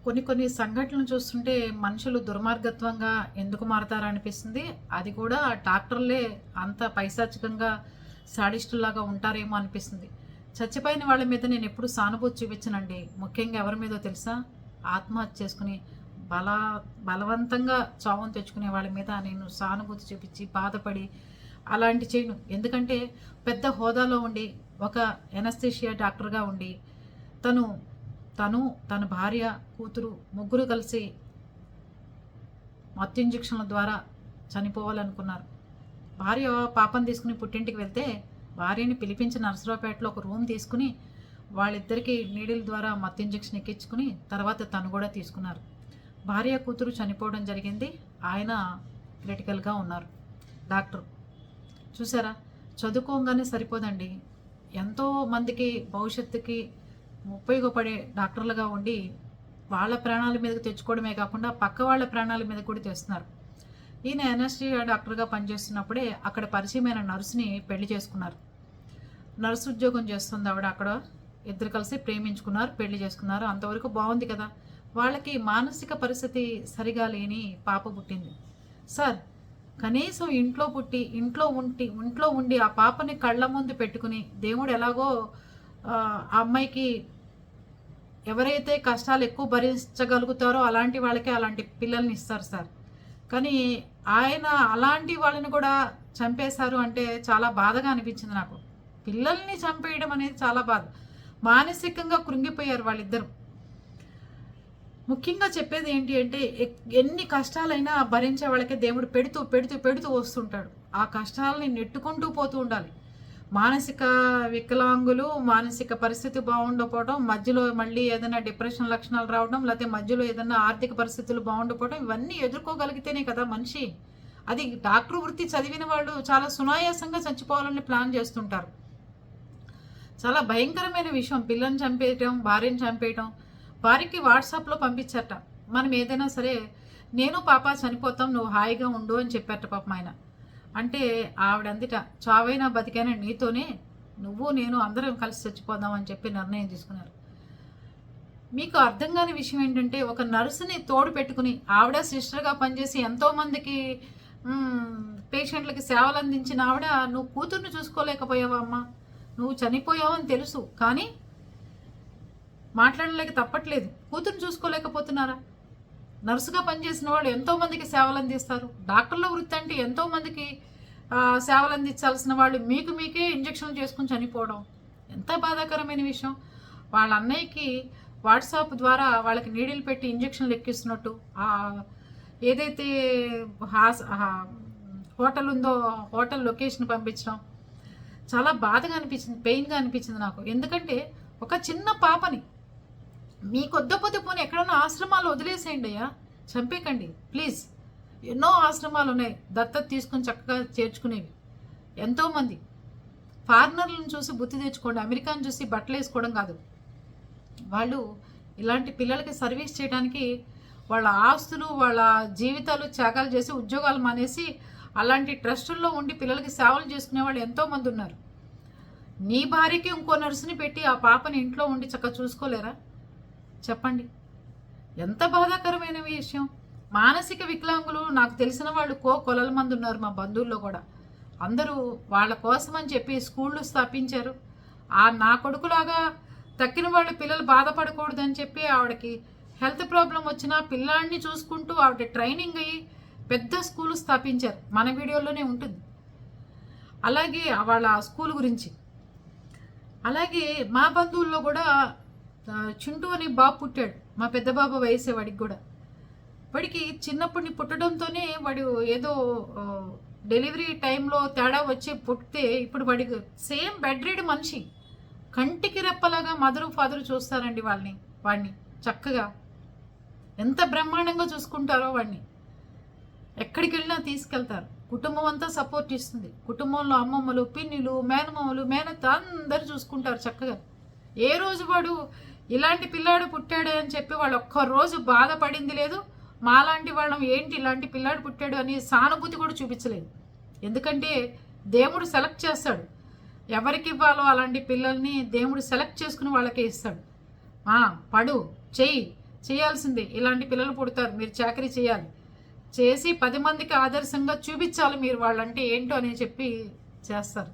కొన్ని కొన్ని సంఘటనలు చూస్తుంటే మనుషులు దుర్మార్గత్వంగా ఎందుకు మారతారనిపిస్తుంది. అది కూడా డాక్టర్లే అంత పైశాచికంగా సాడిస్టుల్లాగా ఉంటారేమో అనిపిస్తుంది. చచ్చిపోయిన వాళ్ళ మీద నేను ఎప్పుడు సానుభూతి చూపించనండి. ముఖ్యంగా ఎవరి మీదో తెలుసా? ఆత్మహత్య చేసుకుని బల బలవంతంగా చావును తెచ్చుకునే వాళ్ళ మీద నేను సానుభూతి చూపించి బాధపడి అలాంటి చేయను. ఎందుకంటే పెద్ద హోదాలో ఉండి ఒక ఎనస్థీషియా డాక్టర్గా ఉండి తను తను తన భార్య కూతురు ముగ్గురు కలిసి మత్తు ఇంజక్షన్ల ద్వారా చనిపోవాలనుకున్నారు. భార్య పాపను తీసుకుని పుట్టింటికి వెళ్తే భార్యని పిలిపించి నర్సరావుపేటలో ఒక రూమ్ తీసుకుని వాళ్ళిద్దరికీ నీడిల ద్వారా మత్తు ఇంజక్షన్ ఎక్కించుకుని తర్వాత తను కూడా తీసుకున్నారు. భార్య కూతురు చనిపోవడం జరిగింది. ఆయన క్రిటికల్గా ఉన్నారు. డాక్టర్ చూసారా, చదువుకోగానే సరిపోదండి. ఎంతో మందికి భవిష్యత్తుకి ఉపయోగపడే డాక్టర్లుగా ఉండి వాళ్ళ ప్రాణాల మీదకి తెచ్చుకోవడమే కాకుండా పక్క వాళ్ళ ప్రాణాల మీద కూడా తెస్తున్నారు. ఈయన ఎన్ఎస్టీ డాక్టర్గా పనిచేస్తున్నప్పుడే అక్కడ పరిచయమైన నర్సుని పెళ్లి చేసుకున్నారు. నర్సు ఉద్యోగం చేస్తుంది ఆవిడ అక్కడ. ఇద్దరు కలిసి ప్రేమించుకున్నారు, పెళ్లి చేసుకున్నారు. అంతవరకు బాగుంది కదా. వాళ్ళకి మానసిక పరిస్థితి సరిగా లేని పాప పుట్టింది. సార్, కనీసం ఇంట్లో పుట్టి ఇంట్లో ఉండి ఆ పాపని కళ్ళ ముందు పెట్టుకుని దేవుడు ఎలాగో ఆ అమ్మాయికి ఎవరైతే కష్టాలు ఎక్కువ భరించగలుగుతారో అలాంటి వాళ్ళకే అలాంటి పిల్లల్ని ఇస్తారు సార్. కానీ ఆయన అలాంటి వాళ్ళని కూడా చంపేశారు అంటే చాలా బాధగా అనిపించింది నాకు. పిల్లల్ని చంపేయడం అనేది చాలా బాధ. మానసికంగా కృంగిపోయారు వాళ్ళిద్దరు. ముఖ్యంగా చెప్పేది ఏంటి అంటే ఎన్ని కష్టాలైనా భరించే వాళ్ళకే దేవుడు పెడుతూ పెడుతూ పెడుతూ వస్తుంటాడు. ఆ కష్టాలని నెట్టుకుంటూ పోతూ ఉండాలి. మానసిక వికలాంగులు మానసిక పరిస్థితి బాగుండకపోవడం, మధ్యలో మళ్ళీ ఏదైనా డిప్రెషన్ లక్షణాలు రావడం, లేకపోతే మధ్యలో ఏదైనా ఆర్థిక పరిస్థితులు బాగుండకపోవడం, ఇవన్నీ ఎదుర్కోగలిగితేనే కదా మనిషి. అది డాక్టర్ వృత్తి చదివిన వాళ్ళు చాలా సునాయాసంగా చచ్చిపోవాలని ప్లాన్ చేస్తుంటారు. చాలా భయంకరమైన విషయం పిల్లని చంపేయటం, భార్యను చంపేయటం. భార్యకి వాట్సాప్లో పంపించట, మనం ఏదైనా సరే నేను పాప చనిపోతాం, నువ్వు హాయిగా ఉండు అని చెప్పారట పాపం ఆయన. అంటే ఆవిడందిట, చావైనా బతికైనా నీతోనే, నువ్వు నేను అందరం కలిసి చచ్చిపోదాం అని చెప్పి నిర్ణయం తీసుకున్నారు. మీకు అర్థం కాని విషయం ఏంటంటే ఒక నర్సుని తోడు పెట్టుకుని ఆవిడ సిస్టర్గా పనిచేసి ఎంతోమందికి పేషెంట్లకి సేవలు అందించిన ఆవిడ నువ్వు కూతుర్ని చూసుకోలేకపోయావా అమ్మా? నువ్వు చనిపోయావని తెలుసు కానీ మాట్లాడలేక తప్పట్లేదు. కూతుర్ని చూసుకోలేకపోతున్నారా? నర్సుగా పనిచేసిన వాళ్ళు ఎంతోమందికి సేవలు అందిస్తారు. డాక్టర్ల వృత్తి అంటే ఎంతోమందికి సేవలు అందించాల్సిన వాళ్ళు మీకే ఇంజక్షన్లు చేసుకుని చనిపోవడం ఎంత బాధాకరమైన విషయం. వాళ్ళ అన్నయ్యకి వాట్సాప్ ద్వారా వాళ్ళకి నీడిలు పెట్టి ఇంజక్షన్లు ఎక్కిస్తున్నట్టు ఏదైతే హోటల్ ఉందో హోటల్ లొకేషన్ పంపించడం చాలా బాధగా అనిపించింది, పెయిన్గా అనిపించింది నాకు. ఎందుకంటే ఒక చిన్న పాపని మీ కొద్దపోతే పోనీ ఎక్కడన్నా ఆశ్రమాలు వదిలేసేయండి అయ్యా, చంపేకండి ప్లీజ్. ఎన్నో ఆశ్రమాలు ఉన్నాయి దత్తత తీసుకుని చక్కగా చేర్చుకునేవి. ఎంతోమంది ఫారినర్లను చూసి బుద్ధి తెచ్చుకోండి. అమెరికాను చూసి బట్టలు వేసుకోవడం కాదు. వాళ్ళు ఇలాంటి పిల్లలకి సర్వీస్ చేయడానికి వాళ్ళ ఆస్తులు వాళ్ళ జీవితాలు త్యాగాలు చేసి ఉద్యోగాలు మానేసి అలాంటి ట్రస్టుల్లో ఉండి పిల్లలకి సేవలు చేసుకునే వాళ్ళు ఎంతోమంది ఉన్నారు. నీ భార్యకి ఇంకో నర్సుని పెట్టి ఆ పాపని ఇంట్లో ఉండి చక్కగా చూసుకోలేరా? చెప్పండి, ఎంత బాధాకరమైన విషయం. మానసిక వికలాంగులు నాకు తెలిసిన వాళ్ళు కొలల మంది ఉన్నారు మా బంధువుల్లో కూడా. అందరూ వాళ్ళ కోసం అని చెప్పి స్కూళ్ళు స్థాపించారు. నా కొడుకులాగా తక్కిన వాళ్ళ పిల్లలు బాధపడకూడదని చెప్పి ఆవిడకి హెల్త్ ప్రాబ్లం వచ్చినా పిల్లాడిని చూసుకుంటూ ఆవిడ ట్రైనింగ్ అయ్యి పెద్ద స్కూలు స్థాపించారు. మన వీడియోలోనే ఉంటుంది అలాగే వాళ్ళ స్కూల్ గురించి. అలాగే మా బంధువుల్లో కూడా చింటూ అని బాబు పుట్టాడు. మా పెద్ద బాబు వయసే వాడికి కూడా. వాడికి చిన్నప్పటిని పుట్టడంతోనే వాడు ఏదో డెలివరీ టైంలో తేడా వచ్చి పుట్టితే ఇప్పుడు వాడికి సేమ్ బెడ్ రెడ్ మనిషి. కంటికి రెప్పలాగా మదరు ఫాదరు చూస్తారండి వాడిని చక్కగా. ఎంత బ్రహ్మాండంగా చూసుకుంటారో వాడిని. ఎక్కడికి వెళ్ళినా తీసుకెళ్తారు. కుటుంబం అంతా సపోర్ట్ ఇస్తుంది. కుటుంబంలో అమ్మమ్మలు, పిన్నిలు, మేనమామలు, మేనత్త అందరూ చూసుకుంటారు చక్కగా. ఏ రోజు వాడు ఇలాంటి పిల్లాడు పుట్టాడు అని చెప్పి వాళ్ళు ఒక్కరోజు బాధపడింది లేదు. మాలాంటి వాళ్ళం ఏంటి ఇలాంటి పిల్లాడు పుట్టాడు అని సానుభూతి కూడా చూపించలేదు. ఎందుకంటే దేవుడు సెలెక్ట్ చేస్తాడు. ఎవరికి ఇవ్వాలో అలాంటి పిల్లల్ని దేవుడు సెలెక్ట్ చేసుకుని వాళ్ళకే ఇస్తాడు. పడు చెయ్యి చేయాల్సిందే. ఇలాంటి పిల్లలు పుడతారు, మీరు చాకరీ చేయాలి, చేసి 10 మందికి ఆదర్శంగా చూపించాలి మీరు వాళ్ళంటే ఏంటో అని చెప్పి చేస్తారు.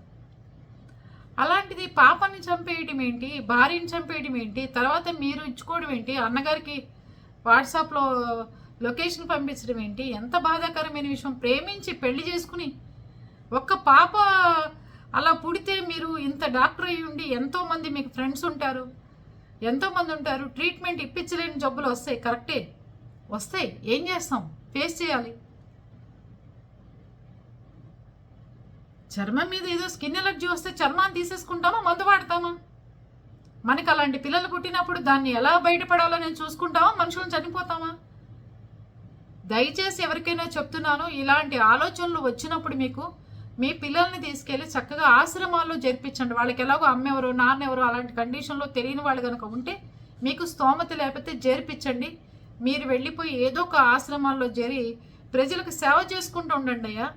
అలాంటిది పాపని చంపేయటం ఏంటి, భార్యని చంపేయటం ఏంటి, తర్వాత మీరు ఇచ్చుకోవడం ఏంటి, అన్నగారికి వాట్సాప్లో లొకేషన్ పంపించడం ఏంటి, ఎంత బాధాకరమైన విషయం. ప్రేమించి పెళ్లి చేసుకుని ఒక్క పాప అలా పుడితే మీరు ఇంత డాక్టర్ అయ్యి ఉండి ఎంతోమంది మీకు ఫ్రెండ్స్ ఉంటారు, ఎంతోమంది ఉంటారు, ట్రీట్మెంట్ ఇప్పించలేని జబ్బులు వస్తాయి, కరెక్టే వస్తాయి, ఏం చేస్తాం, ఫేస్ చేయాలి. చర్మం మీద ఏదో స్కిన్ ఎలర్జీ వస్తే చర్మాన్ని తీసేసుకుంటామా, మందు వాడతామా? మనకి అలాంటి పిల్లలు పుట్టినప్పుడు దాన్ని ఎలా బయటపడాలో నేను చూసుకుంటామా, మనుషులను చనిపోతామా? దయచేసి ఎవరికైనా చెప్తున్నాను, ఇలాంటి ఆలోచనలు వచ్చినప్పుడు మీకు మీ పిల్లల్ని తీసుకెళ్ళి చక్కగా ఆశ్రమాల్లో జరిపించండి. వాళ్ళకి ఎలాగో అమ్మెవరు నాన్నెవరు అలాంటి కండిషన్లో తెలియని వాళ్ళు కనుక ఉంటే మీకు స్తోమత లేకపోతే జరిపించండి. మీరు వెళ్ళిపోయి ఏదో ఒక ఆశ్రమాల్లో చేరి ప్రజలకు సేవ చేసుకుంటూ ఉండండి అయ్యా.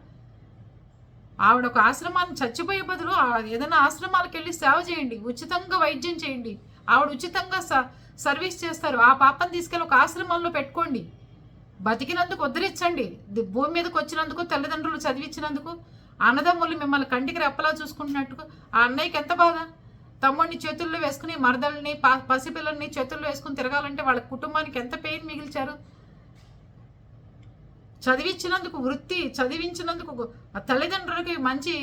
ఆవిడ ఒక ఆశ్రమాన్ని చచ్చిపోయే బదులు ఏదైనా ఆశ్రమాలకు వెళ్ళి సేవ చేయండి, ఉచితంగా వైద్యం చేయండి, ఆవిడ ఉచితంగా సర్వీస్ చేస్తారు. ఆ పాపని తీసుకెళ్ళి ఒక ఆశ్రమంలో పెట్టుకోండి, బతికినందుకు ఉద్ధరించండి. భూమి మీదకి వచ్చినందుకు, తల్లిదండ్రులు చదివించినందుకు, అన్నదమ్ములు మిమ్మల్ని కంటికి రెప్పలా చూసుకుంటున్నట్టుగా ఆ అన్నయ్యకి ఎంత బాధ. తమ్ముడిని చేతుల్లో వేసుకుని మరదల్ని పసిపిల్లల్ని చేతుల్లో వేసుకుని తిరగాలంటే వాళ్ళ కుటుంబానికి ఎంత పెయిన్ మిగిల్చారు. చదివించినందుకు, వృత్తి చదివించినందుకు ఆ తల్లిదండ్రులకి మంచి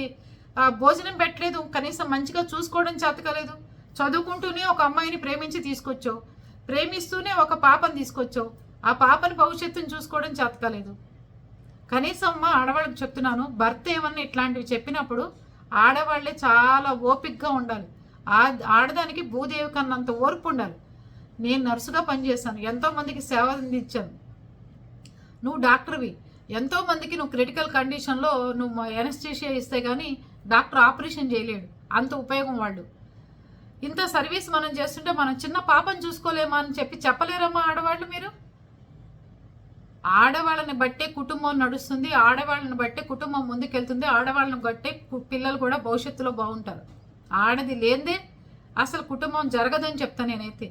భోజనం పెట్టలేదు, కనీసం మంచిగా చూసుకోవడం చేతకలేదు. చదువుకుంటూనే ఒక అమ్మాయిని ప్రేమించి తీసుకొచ్చావు, ప్రేమిస్తూనే ఒక పాపని తీసుకొచ్చావు, ఆ పాపని భవిష్యత్తుని చూసుకోవడం చేతకలేదు. కనీసం ఆడవాళ్ళకి చెప్తున్నాను, భర్త ఏమన్నా ఇట్లాంటివి చెప్పినప్పుడు ఆడవాళ్ళే చాలా ఓపికగా ఉండాలి. ఆడదానికి భూదేవి కన్నంత ఓర్పు ఉండాలి. నేను నర్సుగా పనిచేశాను, ఎంతోమందికి సేవ అందించాను. నువ్వు డాక్టర్వి, ఎంతోమందికి నువ్వు క్రిటికల్ కండిషన్లో నువ్వు ఎనస్థీషియా ఇస్తే కానీ డాక్టర్ ఆపరేషన్ చేయలేడు, అంత ఉపయోగం వాళ్ళు. ఇంత సర్వీస్ మనం చేస్తుంటే మనం చిన్న పాపను చూసుకోలేమా అని చెప్పలేరమ్మా ఆడవాళ్ళు. మీరు ఆడవాళ్ళని బట్టే కుటుంబం నడుస్తుంది, ఆడవాళ్ళని బట్టే కుటుంబం ముందుకెళ్తుంది, ఆడవాళ్ళని బట్టే పిల్లలు కూడా భవిష్యత్తులో బాగుంటారు. ఆడది లేదే అసలు కుటుంబం జరగదని చెప్తా నేనైతే.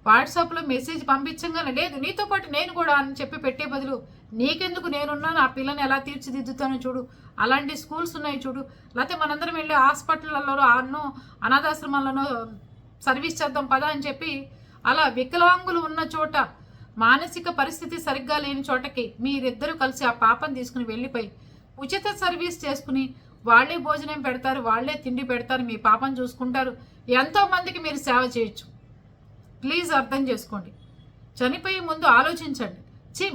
వాట్సాప్లో మెసేజ్ పంపించగానే లేదు నీతో పాటు నేను కూడా అని చెప్పి పెట్టే బదులు నీకెందుకు నేనున్నాను, ఆ పిల్లని ఎలా తీర్చిదిద్దుతానో చూడు, అలాంటి స్కూల్స్ ఉన్నాయి చూడు, లేకపోతే మనందరం వెళ్ళి హాస్పిటళ్ళలో అనాథాశ్రమాల్లోనో సర్వీస్ చేద్దాం పదా అని చెప్పి అలా వికలాంగులు ఉన్న చోట, మానసిక పరిస్థితి సరిగ్గా లేని చోటకి మీరిద్దరూ కలిసి ఆ పాపను తీసుకుని వెళ్ళిపోయి ఉచిత సర్వీస్ చేసుకుని వాళ్ళే భోజనం పెడతారు, వాళ్ళే తిండి పెడతారు, మీ పాపను చూసుకుంటారు, ఎంతోమందికి మీరు సేవ చేయొచ్చు. ప్లీజ్ అర్థం చేసుకోండి. చనిపోయే ముందు ఆలోచించండి.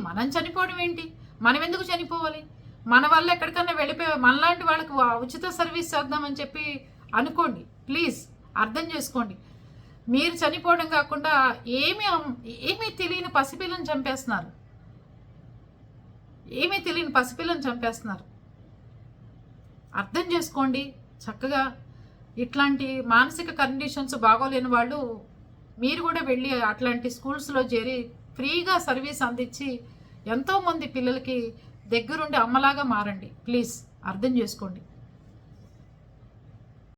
మనం చనిపోవడం ఏంటి, మనం ఎందుకు చనిపోవాలి, మన వల్ల ఎక్కడికన్నా వెళ్ళిపోయి మనలాంటి వాళ్ళకి ఉచిత సర్వీస్ చేద్దామని చెప్పి అనుకోండి. ప్లీజ్ అర్థం చేసుకోండి. మీరు చనిపోవడం కాకుండా ఏమీ తెలియని పసిపిల్లని చంపేస్తున్నారు, ఏమీ తెలియని పసిపిల్లని చంపేస్తున్నారు. అర్థం చేసుకోండి చక్కగా. ఇట్లాంటి మానసిక కండిషన్స్ బాగోలేని వాళ్ళు మీరు కూడా వెళ్ళి అట్లాంటి స్కూల్స్లో చేరి ఫ్రీగా సర్వీస్ అందించి ఎంతోమంది పిల్లలకి దగ్గరుండి అమ్మలాగా మారండి. ప్లీజ్ అర్థం చేసుకోండి.